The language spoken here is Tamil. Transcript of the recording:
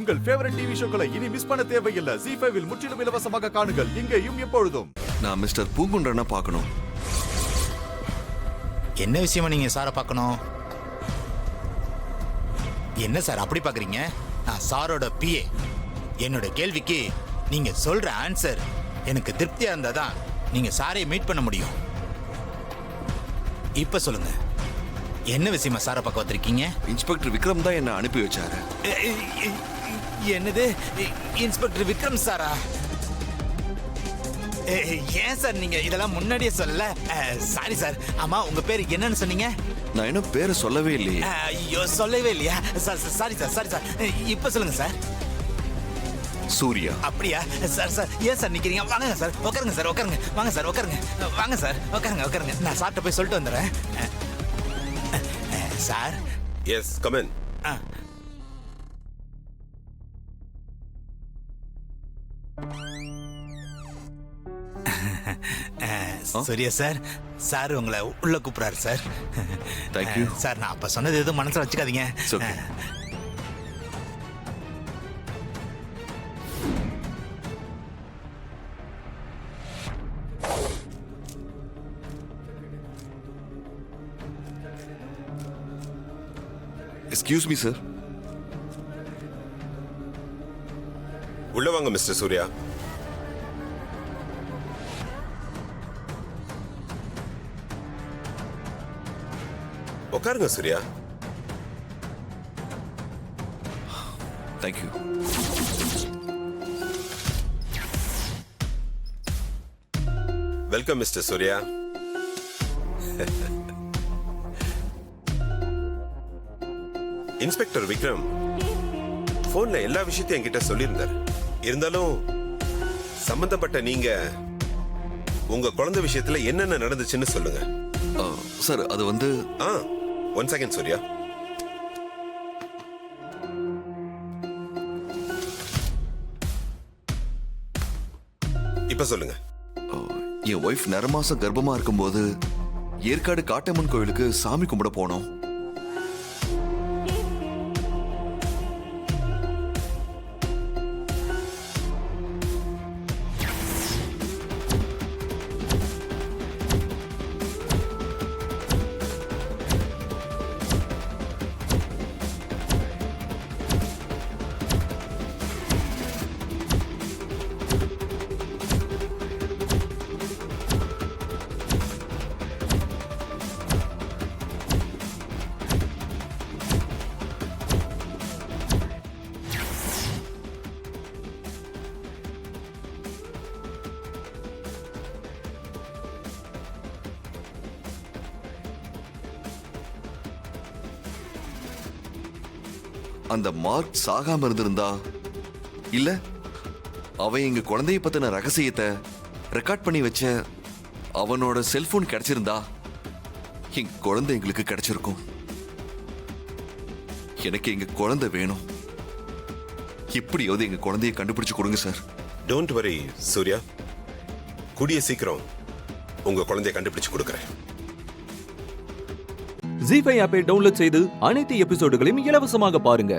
உங்கள் ஃபேவரட் டிவி ஷோக்களை இனி மிஸ் பண்ண தேவையில்லை. ZEE5 இல் முற்றிலும் இலவசமாக காணுங்கள், இங்கேயும் எப்பொழுதும். நான் மிஸ்டர் பூங்குன்றனை பார்க்கணும். என்ன விஷயமா நீங்க சாரை பார்க்கணும்? என்ன சார் அப்படி பாக்குறீங்க? நான் சாரோட பிஏ. என்னோட கேள்விக்கு நீங்க சொல்ற ஆன்சர் எனக்கு திருப்தியா இருந்தாதான் நீங்க சாரை மீட் பண்ண முடியும். இப்ப சொல்லுங்க, என்ன விஷயமா சாரை பார்க்க வந்திருக்கீங்க? இன்ஸ்பெக்டர் விக்ரம் தான் என்ன அனுப்பி வச்சாரு. என்னது, இன்ஸ்பெக்டர் விக்ரம் சாரா? ஏன் சார் நீங்க இதெல்லாம் முன்னாடியே சொல்லல? Sorry sir. ஆமா, உங்க பேர் என்னன்னு சொன்னீங்க? நான் இன்னும் பேரை சொல்லவே இல்லையே. ஐயோ, சொல்லவே இல்லையா? Sorry sir, sorry sir. இப்ப சொல்லுங்க சார். சூர்யா. அப்படியா சார்? சார் ஏன் சார் நிக்கிறீங்க? வாங்க சார், உட்காருங்க சார், உட்காருங்க. வாங்க சார், உட்காருங்க. வாங்க சார், உட்காருங்க, உட்காருங்க. நான் சார்ட்ட போய் சொல்லிட்டு வந்துடுறேன். Sir. Yes, come in. Surya sir, sir உங்களை உள்ள கூப்பிடுறாரு சார். Thank you sir. நான் அப்ப சொன்னது எதுவும் மனசுல வச்சுக்காதீங்க. Excuse me sir. உள்ள வாங்க மிஸ்டர் சூர்யா. உட்காருங்க Surya. Thank you. Welcome mister Surya. Inspector Vikram போன்ல எல்லா விஷயத்தையும் என்கிட்ட சொல்லியிருந்தார். இருந்தாலும் சம்பந்தப்பட்ட நீங்க உங்க குழந்தை விஷயத்துல என்னென்ன நடந்துச்சுன்னு சொல்லுங்க சார். அது வந்து ஒன் செகண்ட் சூர்யா. இப்ப சொல்லுங்க. என் ஒய்ஃப் நரமாசம் கர்ப்பமா இருக்கும்போது ஏற்காடு காட்டம்மன் கோயிலுக்கு சாமி கும்பிட போனோம். அந்த மார்க் சாகாம இருந்திருந்தா, இல்ல அவன் எங்க குழந்தைய பத்தின ரகசியத்தை ரெக்கார்ட் பண்ணி வச்ச அவனோட செல்போன் கிடைச்சிருந்தா எங்க குழந்தை எங்களுக்கு கிடைச்சிருக்கும். எனக்கு எங்க குழந்தை வேணும். எப்படியாவது எங்க குழந்தைய கண்டுபிடிச்சு கொடுங்க சார். டோன்ட் வரி சூர்யா, கூடிய சீக்கிரம் உங்க குழந்தைய கண்டுபிடிச்சு கொடுக்கறேன். ZEE5 ஆப்பை டவுன்லோட் செய்து அனைத்து எபிசோடுகளையும் இலவசமாக பாருங்க.